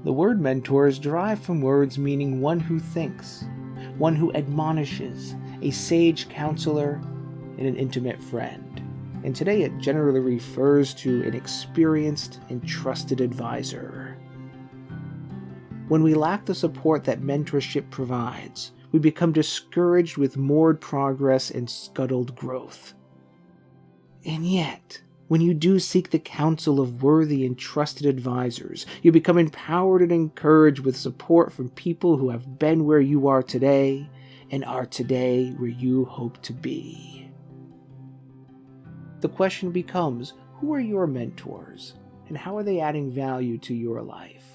The word mentor is derived from words meaning one who thinks, one who admonishes, a sage counselor, and an intimate friend. And today it generally refers to an experienced and trusted advisor. When we lack the support that mentorship provides, we become discouraged with moored progress and scuttled growth. And yet, when you do seek the counsel of worthy and trusted advisors, you become empowered and encouraged with support from people who have been where you are today and are today where you hope to be. The question becomes, who are your mentors and how are they adding value to your life?